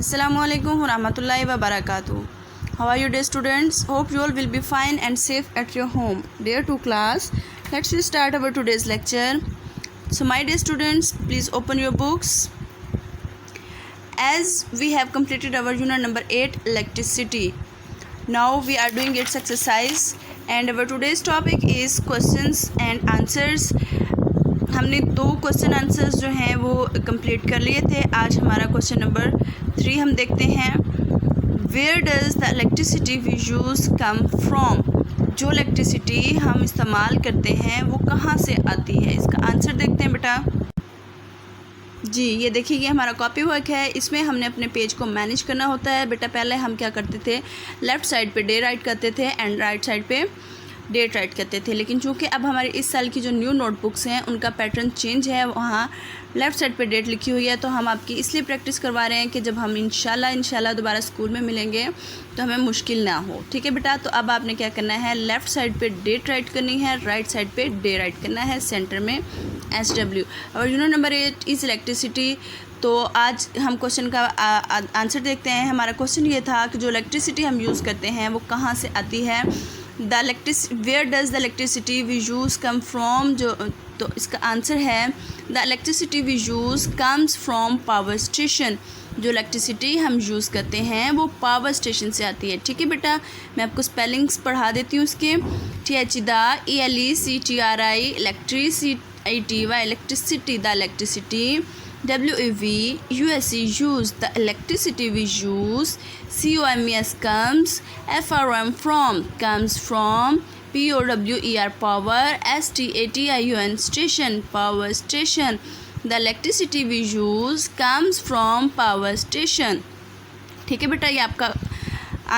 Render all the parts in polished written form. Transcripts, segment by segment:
Assalamualaikum warahmatullahi wabarakatuh. How are you, dear students? Hope you all will be fine and safe at your home. Dear to class, let's start our today's lecture. So my dear students, please open your books. As we have completed our unit number 8, electricity. Now we are doing its exercise and our today's topic is questions and answers. हमने 2 question answers जो हैं वो complete कर लिए थे. आज हमारा question number 3 हम देखते हैं. Where does the electricity we use come from. जो इलेक्ट्रिसिटी हम इस्तेमाल करते हैं वो कहाँ से आती है. इसका आंसर देखते हैं बेटा. जी ये देखिए, ये हमारा कॉपी वर्क है. इसमें हमने अपने पेज को मैनेज करना होता है बेटा. पहले हम क्या करते थे, लेफ़्ट साइड पे डे राइट करते थे एंड राइट साइड पे डेट राइट करते थे. लेकिन चूँकि अब हमारे इस साल की जो न्यू नोटबुक्स हैं उनका पैटर्न चेंज है, वहाँ लेफ़्ट साइड पे डेट लिखी हुई है. तो हम आपकी इसलिए प्रैक्टिस करवा रहे हैं कि जब हम इंशाल्लाह दोबारा स्कूल में मिलेंगे तो हमें मुश्किल ना हो. ठीक है बेटा. तो अब आपने क्या करना है, लेफ़्ट साइड पे डेट राइट करनी है, राइट साइड पे डे राइट करना है, सेंटर में SW. और यूनिट नंबर 8 इज़ इलेक्ट्रिसिटी. तो आज हम क्वेश्चन का आंसर देखते हैं. हमारा क्वेश्चन ये था कि जो इलेक्ट्रिसिटी हम यूज़ करते हैं वो कहाँ से आती है. Where does the electricity we use come from. जो तो इसका आंसर है the electricity we use comes from power station. जो इलेक्ट्रिसिटी हम यूज़ करते हैं वो पावर स्टेशन से आती है. ठीक है बेटा. मैं आपको स्पेलिंग्स पढ़ा देती हूँ इसके. THEELECTRI electricity electricity the electricity. WEVUSE use the electricity we use. COMES comes. FRM from comes from. POWER power. STATION station power station. The electricity we use comes from power station. ठीक है बेटा, ये आपका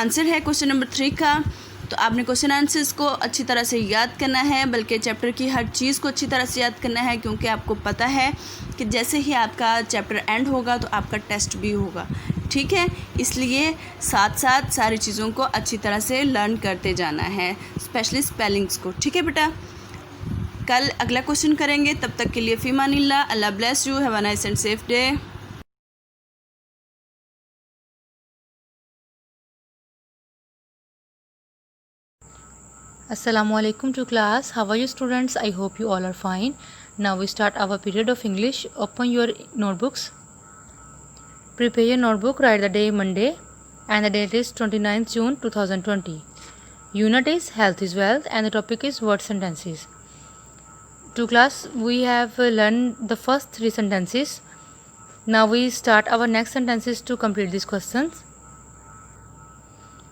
answer है question number 3 का. तो आपने question answers को अच्छी तरह से याद करना है, बल्कि चैप्टर की हर चीज़ को अच्छी तरह से याद करना है, क्योंकि आपको पता है कि जैसे ही आपका चैप्टर एंड होगा तो आपका टेस्ट भी होगा. ठीक है. इसलिए साथ साथ सारी चीज़ों को अच्छी तरह से लर्न करते जाना है, स्पेशली स्पेलिंग्स को. ठीक है बेटा. कल अगला क्वेश्चन करेंगे. तब तक के लिए फ़ीमानिल्लाह. Allah bless you. Have a nice and safe day. Assalamualaikum to class. How are you students? I hope you all are fine. Now we start our period of English. Open your notebooks. Prepare your notebook. Write the day Monday and the date is 29th June 2020. Unit is Health is Wealth and the topic is word sentences. To class, we have learned the first 3 sentences. Now we start our next sentences to complete these questions.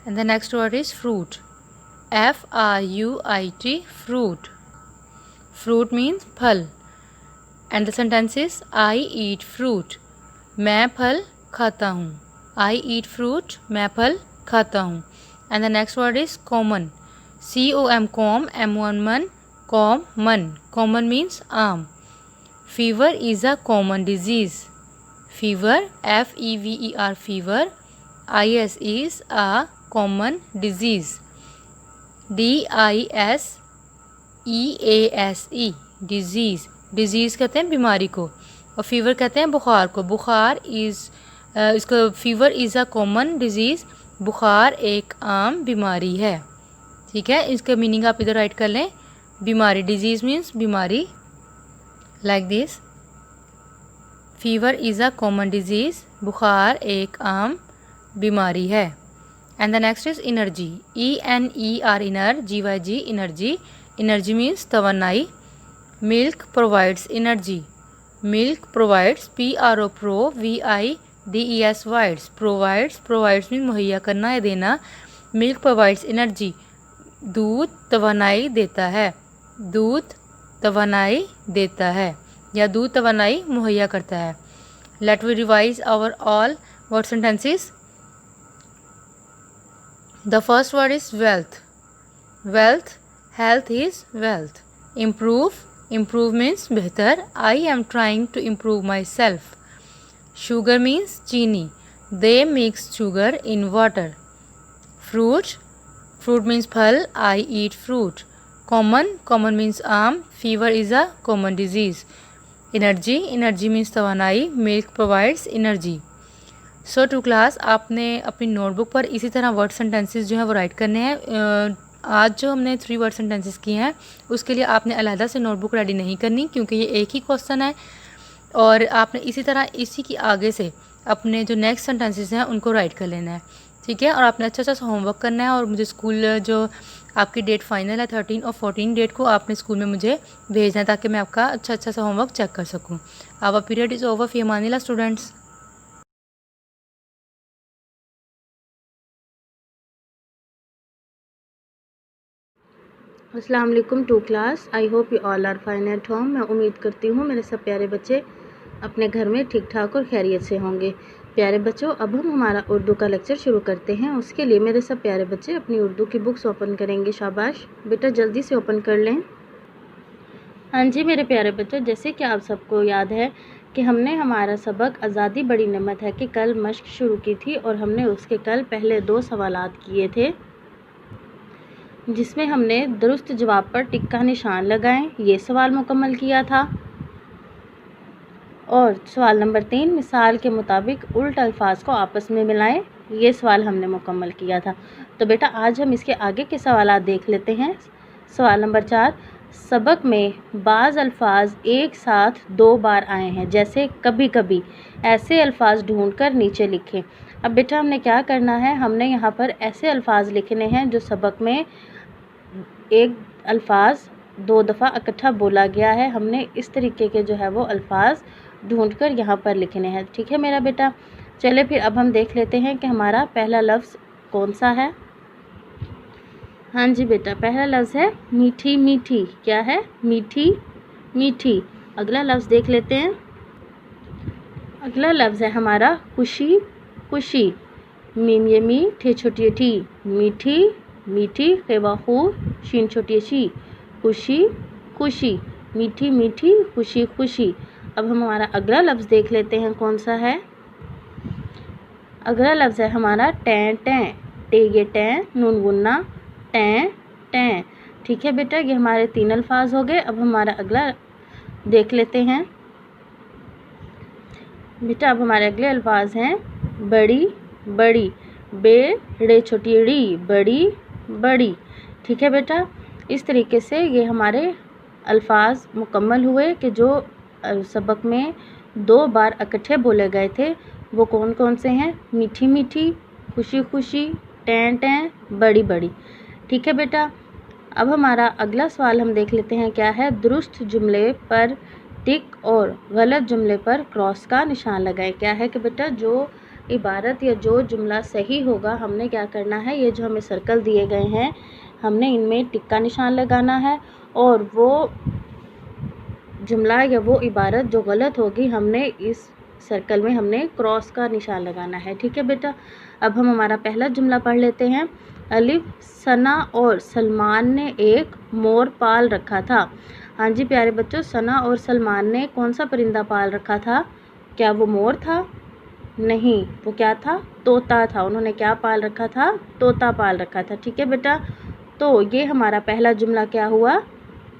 And the next word is fruit. FRUIT fruit. Fruit means फल. And the sentence is I eat fruit. मैं फल खाता हूँ. I eat fruit. मैं फल खाता हूँ. And the next word is common. COM M1 common. Common means आम. Fever is a common disease. Fever FEVER fever. IS is a common disease. DISEASE disease. Disease कहते हैं बीमारी को और फीवर कहते हैं बुखार को. बुखार इसको fever is a common disease. बुखार एक आम बीमारी है. ठीक है. इसका मीनिंग आप इधर राइट कर लें. बीमारी, डिजीज़ मीन्स बीमारी, like this. Fever is a common disease. बुखार एक आम बीमारी है. And the next is energy. ENER GYG energy. Energy means तवानाई. Milk provides energy. Milk provides PROVIDES provides. Provides means मुहैया करना या देना. Milk provides energy. दूध तवानाई देता है. दूध तवानाई देता है या दूध तवानाई मुहैया करता है. Let we revise our all word sentences. The first word is wealth. Wealth, health is wealth. Improve, improve means बेहतर. I am trying to improve myself. Sugar means चीनी. They mix sugar in water. Fruit, fruit means फल. I eat fruit. Common, common means आम. Fever is a common disease. Energy, energy means तवानाई. Milk provides energy. So to class, आपने अपनी notebook पर इसी तरह word sentences जो है वो राइट करने हैं। आज जो हमने 3 वर्ड सेंटेंसेस किए हैं उसके लिए आपने अलहदा से नोटबुक रेडी नहीं करनी, क्योंकि ये एक ही क्वेश्चन है। और आपने इसी तरह इसी की आगे से अपने जो नेक्स्ट सेंटेंसेस हैं उनको राइट कर लेना है, ठीक है। और आपने अच्छा अच्छा सा होमवर्क करना है, और मुझे स्कूल जो आपकी डेट फाइनल है 13 और 14 डेट को आपने स्कूल में मुझे भेजना है, ताकि मैं आपका अच्छा सा होमवर्क चेक कर सकूँ। Our period is over. फी अमानिल्लाह स्टूडेंट्स। अस्सलाम वालेकुम to class, I hope you all are fine at home. मैं उम्मीद करती हूँ मेरे सब प्यारे बच्चे अपने घर में ठीक ठाक और खैरियत से होंगे। प्यारे बच्चों, अब हम हमारा उर्दू का लेक्चर शुरू करते हैं। उसके लिए मेरे सब प्यारे बच्चे अपनी उर्दू की बुक्स ओपन करेंगे। शाबाश बेटा, जल्दी से ओपन कर लें। हाँ जी मेरे प्यारे बच्चों, जैसे कि आप सबको याद है कि हमने हमारा सबक आज़ादी बड़ी नेमत है कि कल मश्क शुरू की थी, और हमने उसके कल पहले 2 सवालात किए थे, जिसमें हमने दुरुस्त जवाब पर टिक का निशान लगाएं, ये सवाल मुकम्मल किया था। और सवाल नंबर 3, मिसाल के मुताबिक उल्ट अल्फाज को आपस में मिलाएं, ये सवाल हमने मुकम्मल किया था। तो बेटा आज हम इसके आगे के सवाल देख लेते हैं। सवाल नंबर 4, सबक में बाज़ अल्फाज एक साथ 2 बार आए हैं, जैसे कभी कभी। ऐसे अल्फाज ढूंढकर नीचे लिखें। अब बेटा हमने क्या करना है, हमने यहाँ पर ऐसे अल्फाज लिखने हैं जो सबक में एक अल्फाज 2 दफ़ा इकट्ठा बोला गया है। हमने इस तरीके के जो है वो अल्फाज ढूंढकर यहाँ पर लिखने हैं, ठीक है मेरा बेटा। चले फिर अब हम देख लेते हैं कि हमारा पहला लफ्ज़ कौन सा है। हाँ जी बेटा, पहला लफ्ज़ है मीठी मीठी। क्या है? मीठी मीठी। अगला लफ्ज़ देख लेते हैं। अगला लफ्ज़ है हमारा खुशी खुशी। मीम ये मी, ठे छोटी ठी। मीठी मीठी, खेवाखू, शीन छोटी शी। खुशी खुशी। मीठी मीठी, खुशी खुशी। अब हम हमारा अगला लफ्ज़ देख लेते हैं कौन सा है। अगला लफ्ज़ है हमारा टैं टैं। टे ये टैं, नून गुन्ना, टैं टैं। ठीक है बेटा, ये हमारे 3 अल्फाज हो गए। अब हमारा अगला देख लेते हैं बेटा। अब हमारे अगले अल्फाज हैं बड़ी बड़ी। बेड़े छोटी ड़ी, बड़ी बड़ी। ठीक है बेटा, इस तरीके से ये हमारे अल्फाज मुकम्मल हुए कि जो सबक में 2 बार इकट्ठे बोले गए थे वो कौन कौन से हैं। मीठी मीठी, खुशी खुशी, टैं टैं, बड़ी बड़ी। ठीक है बेटा, अब हमारा अगला सवाल हम देख लेते हैं क्या है। दुरुस्त जुमले पर टिक और गलत जुमले पर क्रॉस का निशान लगाएं। क्या है कि बेटा जो इबारत या जो जुमला सही होगा हमने क्या करना है, ये जो हमें सर्कल दिए गए हैं हमने इनमें टिक का निशान लगाना है, और वो जुमला या वो इबारत जो गलत होगी हमने इस सर्कल में हमने क्रॉस का निशान लगाना है। ठीक है बेटा, अब हम हमारा पहला जुमला पढ़ लेते हैं। अलिफ, सना और सलमान ने एक मोर पाल रखा था। हाँ जी प्यारे बच्चों, सना और सलमान ने कौन सा परिंदा पाल रखा था? क्या वो मोर था? नहीं, वो क्या था? तोता था। उन्होंने क्या पाल रखा था? तोता पाल रखा था। ठीक है बेटा, तो ये हमारा पहला जुमला क्या हुआ?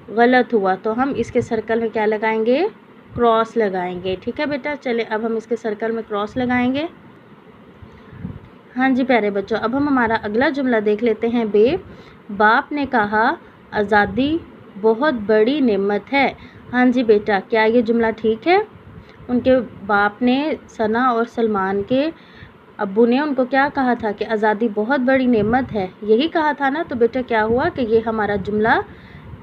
गलत हुआ। तो हम इसके सर्कल में क्या लगाएंगे? क्रॉस लगाएंगे। ठीक है बेटा, चले अब हम इसके सर्कल में क्रॉस लगाएंगे। हाँ जी प्यारे बच्चों, अब हम हमारा अगला जुमला देख लेते हैं। बाप ने कहा आज़ादी बहुत बड़ी नेमत है। हाँ जी बेटा, क्या ये जुमला ठीक है? उनके बाप ने, सना और सलमान के अब्बू ने उनको क्या कहा था कि आज़ादी बहुत बड़ी नेमत है, यही कहा था ना। तो बेटा क्या हुआ कि ये हमारा जुमला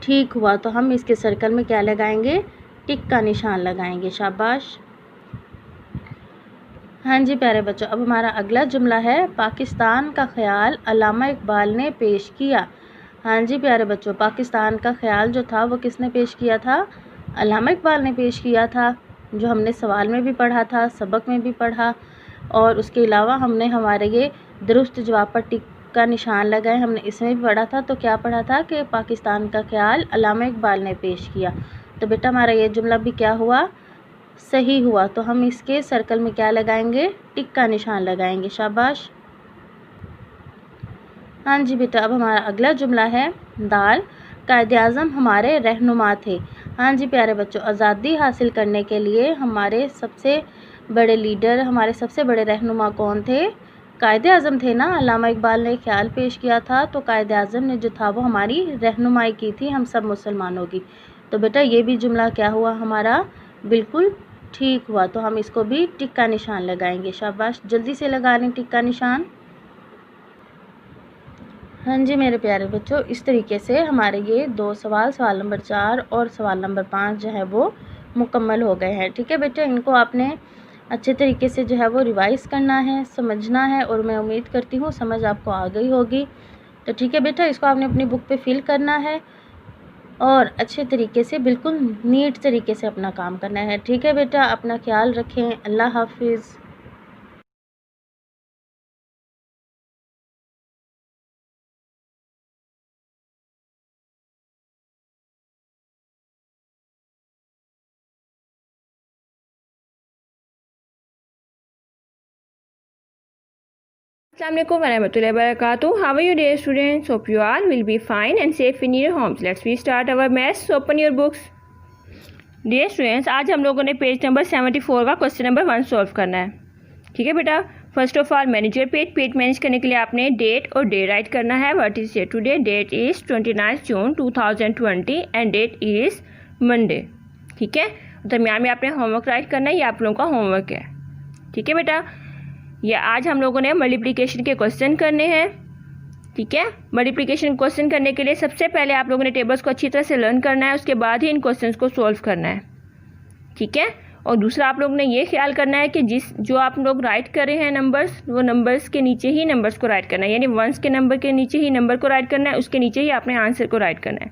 ठीक हुआ। तो हम इसके सर्कल में क्या लगाएंगे? टिक का निशान लगाएंगे। शाबाश। हाँ जी प्यारे बच्चों, अब हमारा अगला जुमला है पाकिस्तान का ख्याल अल्लामा इकबाल ने पेश किया। हाँ जी प्यारे बच्चों, पाकिस्तान का ख्याल जो था वो किसने पेश किया था? अल्लामा इकबाल ने पेश किया था, जो हमने सवाल में भी पढ़ा था, सबक में भी पढ़ा, और उसके अलावा हमने हमारे ये दुरुस्त जवाब पर टिक का निशान लगाए, हमने इसमें भी पढ़ा था। तो क्या पढ़ा था कि पाकिस्तान का ख्याल अल्लामा इकबाल ने पेश किया। तो बेटा हमारा ये जुमला भी क्या हुआ? सही हुआ। तो हम इसके सर्कल में क्या लगाएंगे? टिक का निशान लगाएंगे। शाबाश। हाँ जी बेटा, अब हमारा अगला जुमला है दाल कायदे आज़म हमारे रहनुमा थे। हाँ जी प्यारे बच्चों, आज़ादी हासिल करने के लिए हमारे सबसे बड़े लीडर, हमारे सबसे बड़े रहनुमा कौन थे? कायदे आज़म थे ना। अल्लामा इकबाल ने ख्याल पेश किया था तो कायदे आज़म ने जो था वो हमारी रहनुमाई की थी हम सब मुसलमानों की। तो बेटा ये भी जुमला क्या हुआ हमारा? बिल्कुल ठीक हुआ। तो हम इसको भी टिक का निशान लगाएंगे। शाबाश, जल्दी से लगा लें टिक का निशान। हाँ जी मेरे प्यारे बच्चों, इस तरीके से हमारे ये 2 सवाल, सवाल नंबर 4 और सवाल नंबर 5 जो है वो मुकम्मल हो गए हैं। ठीक है बेटा, इनको आपने अच्छे तरीके से जो है वो रिवाइज़ करना है, समझना है, और मैं उम्मीद करती हूँ समझ आपको आ गई होगी। तो ठीक है बेटा, इसको आपने अपनी बुक पे फिल करना है और अच्छे तरीके से, बिल्कुल नीट तरीके से अपना काम करना है। ठीक है बेटा, अपना ख्याल रखें। अल्लाह हाफिज़। Assalamualaikum warahmatullahi wabarakatuh. How are you dear students? Hope you all will be fine and safe in your homes. Let's we start our maths. Open your books. Dear students, आज हम लोगों ने पेज नंबर 74 का question number 1 solve करना है। ठीक है बेटा, first of all manager page manage करने के लिए आपने डेट और डे राइट करना है। What is day today? Date is 29 June 2020 and date is Monday. ठीक है, दरमियान में आपने होमवर्क राइट करना है, ये आप लोगों का होमवर्क है। ठीक है बेटा, ये आज हम लोगों ने मल्टीप्लिकेशन के क्वेश्चन करने हैं। ठीक है, मल्टीप्लिकेशन क्वेश्चन करने के लिए सबसे पहले आप लोगों ने टेबल्स को अच्छी तरह से लर्न करना है, उसके बाद ही इन क्वेश्चंस को सॉल्व करना है। ठीक है, और दूसरा आप लोगों ने ये ख्याल करना है कि जो आप लोग राइट कर रहे हैं नंबर्स, वो नंबर्स के नीचे ही नंबर्स को राइट करना है, यानी वंस के नंबर के नीचे ही नंबर को राइट करना है, उसके नीचे ही आपने आंसर को राइट करना है।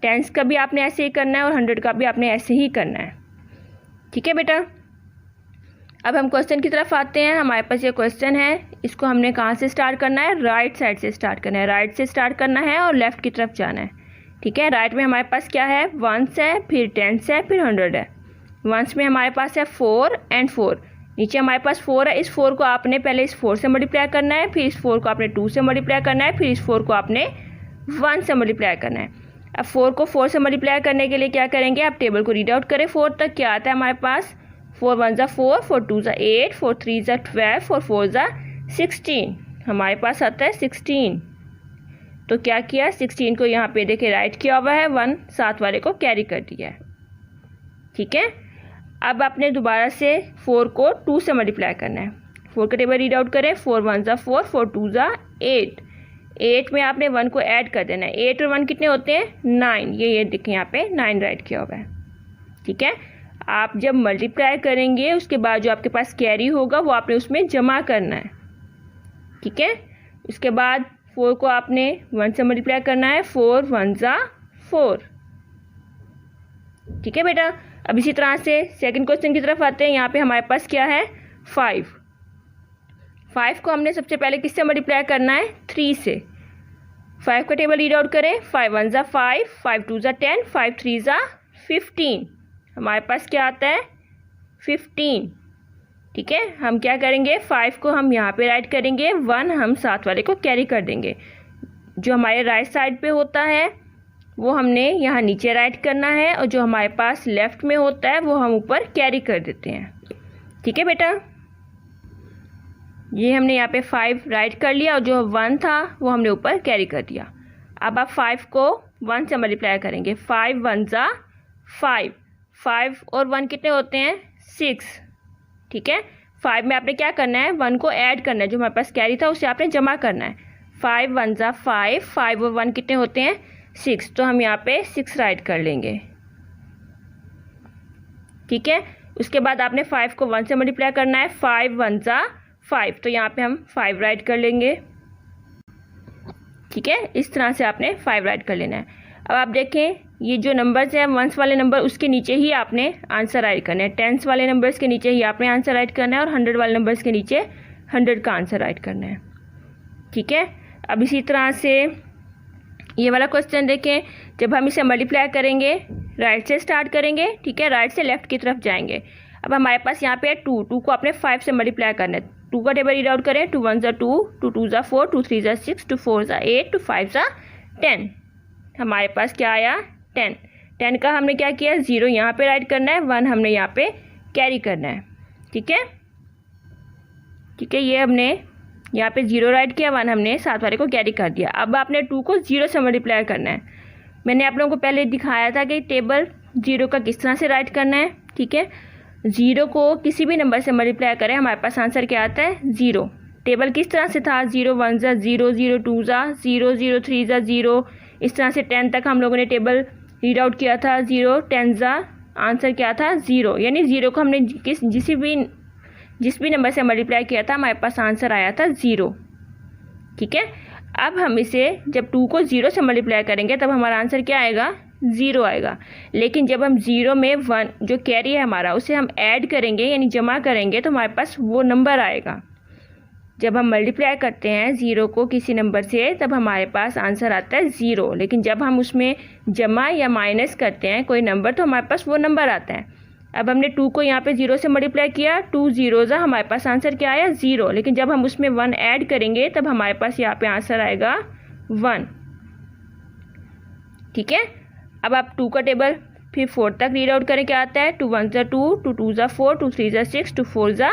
टेंस का भी आपने ऐसे ही करना है और 100 का भी आपने ऐसे ही करना है। ठीक है बेटा, अब हम क्वेश्चन की तरफ आते हैं। हमारे पास ये क्वेश्चन है, इसको हमने कहाँ से स्टार्ट करना है? राइट साइड से स्टार्ट करना है। राइट से स्टार्ट करना है और लेफ़्ट की तरफ जाना है। ठीक है, राइट में हमारे पास क्या है? वंस है, फिर टेंस है, फिर 100 है। वंस में हमारे पास है 4 एंड 4, नीचे हमारे पास 4 है। इस 4 को आपने पहले इस 4 से मल्टीप्लाई करना है, फिर इस 4 को आपने 2 से मल्टीप्लाई करना है, फिर इस 4 को आपने 1 से मल्टीप्लाई करना है। अब 4 को 4 से मल्टीप्लाई करने के लिए क्या करेंगे? आप टेबल को रीड आउट करें 4 तक। क्या आता है हमारे पास? 4 1 ज़ा 4, 4 2 ज़ा 8, 4 3 ज़ा 12, 4 4 ज़ा 16। हमारे पास आता है 16। तो क्या किया? 16 को यहाँ पे देखिए राइट किया हुआ है, 1 साथ वाले को कैरी कर दिया है। ठीक है, अब आपने दोबारा से 4 को 2 से मल्टीप्लाई करना है। 4 का टेबल रीड आउट करें। 4 1 ज़ा 4, 4 2 ज़ा 8। 8 में आपने 1 को ऐड कर देना है। 8 और 1 कितने होते हैं? 9। ये देखिए यहाँ पे 9 राइट किया हुआ है। ठीक है, आप जब मल्टीप्लाई करेंगे उसके बाद जो आपके पास कैरी होगा वो आपने उसमें जमा करना है। ठीक है, उसके बाद 4 को आपने 1 से मल्टीप्लाई करना है। 4 1 ज़ा 4। ठीक है बेटा, अब इसी तरह से सेकंड क्वेश्चन की तरफ आते हैं। यहाँ पे हमारे पास क्या है? 5। 5 को हमने सबसे पहले किससे मल्टीप्लाई करना है? 3 से। 5 का टेबल रीड आउट करें। 5 1 ज़ा 5, 5 2 ज़ा 10, 5 3 ज़ा 15। हमारे पास क्या आता है? 15। ठीक है, हम क्या करेंगे? 5 को हम यहाँ पे राइट करेंगे, 1 हम साथ वाले को कैरी कर देंगे। जो हमारे राइट साइड पे होता है वो हमने यहाँ नीचे राइट करना है, और जो हमारे पास लेफ़्ट में होता है वो हम ऊपर कैरी कर देते हैं। ठीक है बेटा, ये हमने यहाँ पे 5 राइट कर लिया और जो 1 था वो हमने ऊपर कैरी कर दिया। अब आप 5 को 1 से मल्टीप्लाई करेंगे। 5 1 ज़ा 5, 5 और 1 कितने होते हैं? 6। ठीक है, 5 में आपने क्या करना है? 1 को ऐड करना है, जो हमारे पास कैरी था उसे आपने जमा करना है। 5 1 ज़ा 5, 5 और 1 कितने होते हैं? 6। तो हम यहाँ पे 6 राइट कर लेंगे। ठीक है, उसके बाद आपने 5 को 1 से मल्टीप्लाई करना है। 5 1 ज़ा 5, तो यहाँ पे हम 5 राइट कर लेंगे। ठीक है, इस तरह से आपने 5 राइट कर लेना है। अब आप देखें, ये जो नंबर्स हैं वंस वाले नंबर, उसके नीचे ही आपने आंसर राइट करना है। टेंस वाले नंबर्स के नीचे ही आपने आंसर राइट करना है, और 100 वाले नंबर्स के नीचे 100 का आंसर राइट करना है। ठीक है, अब इसी तरह से ये वाला क्वेश्चन देखें। जब हम इसे मल्टीप्लाई करेंगे राइट से स्टार्ट करेंगे। ठीक है, राइट से लेफ्ट की तरफ जाएंगे। अब हमारे पास यहाँ पे है 2 को आपने 5 से मल्टीप्लाई करना है। 2 का टेबल रीड आउट करें। 2 1 ज़ा 2, 2 2 ज़ा 4, 2 3 ज़ा 6, 2 4 ज़ा 8, 2 5 ज़ा 10। हमारे पास क्या आया? 10 का हमने क्या किया? 0 यहाँ पे राइट करना है, 1 हमने यहाँ पे कैरी करना है। ठीक है, ये हमने यहाँ पे 0 राइट किया, 1 हमने साथ वाले को कैरी कर दिया। अब आपने 2 को 0 से मल्टीप्लाई करना है। मैंने आप लोगों को पहले दिखाया था कि टेबल 0 का किस तरह से राइट करना है। ठीक है, 0 को किसी भी नंबर से मल्टीप्लाई करें, हमारे पास आंसर क्या आता है 0। टेबल किस तरह से था, 0 1 ज़ा 0, 0 2 ज़ा 0, 0 3 ज़ा 0, इस तरह से 10 तक हम लोगों ने टेबल रीड आउट किया था। 0 10 ज़ा आंसर क्या था 0, यानी 0 को हमने जिस भी नंबर से मल्टीप्लाई किया था हमारे पास आंसर आया था 0। ठीक है, अब हम इसे जब 2 को 0 से मल्टीप्लाई करेंगे तब हमारा आंसर क्या आएगा 0 आएगा। लेकिन जब हम 0 में 1 जो कैरी है हमारा उसे हम ऐड करेंगे यानी जमा करेंगे तो हमारे पास वो नंबर आएगा। जब हम मल्टीप्लाई करते हैं 0 को किसी नंबर से तब हमारे पास आंसर आता है 0, लेकिन जब हम उसमें जमा या माइनस करते हैं कोई नंबर तो हमारे पास वो नंबर आता है। अब हमने 2 को यहाँ पे 0 से मल्टीप्लाई किया, 2 0 ज़ा हमारे पास आंसर क्या आया 0, लेकिन जब हम उसमें 1 ऐड करेंगे तब हमारे पास यहाँ पे आंसर आएगा 1। ठीक है, अब आप 2 का टेबल फिर 4 तक रीड आउट करें, क्या आता है 2 1 ज़ा 2, 2 2 ज़ा 4, 2 3 ज़ा 6, 2 4 ज़ा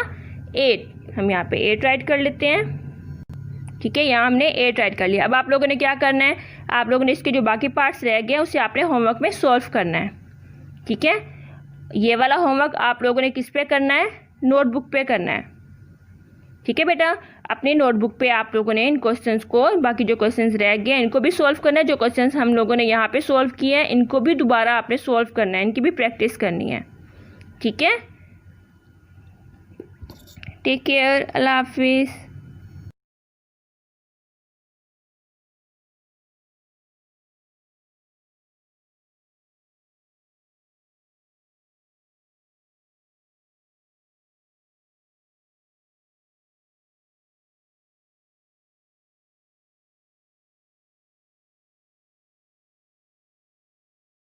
8। हम यहाँ पे 8 राइट कर लेते हैं। ठीक है, यहाँ हमने 8 राइट कर लिया। अब आप लोगों ने क्या करना है, आप लोगों ने इसके जो बाकी पार्ट्स रह गए उसे आपने होमवर्क में सॉल्व करना है। ठीक है, ये वाला होमवर्क आप लोगों ने किस पे करना है, नोटबुक पे करना है। ठीक है बेटा, अपनी नोटबुक पे आप लोगों ने इन क्वेश्चंस को, बाकी जो क्वेश्चंस रह गए इनको भी सॉल्व करना है। जो क्वेश्चंस हम लोगों ने यहाँ पे सॉल्व किए हैं इनको भी दोबारा आपने सॉल्व करना है, इनकी भी प्रैक्टिस करनी है। ठीक है, टेक केयर, अल्लाह हाफिज़।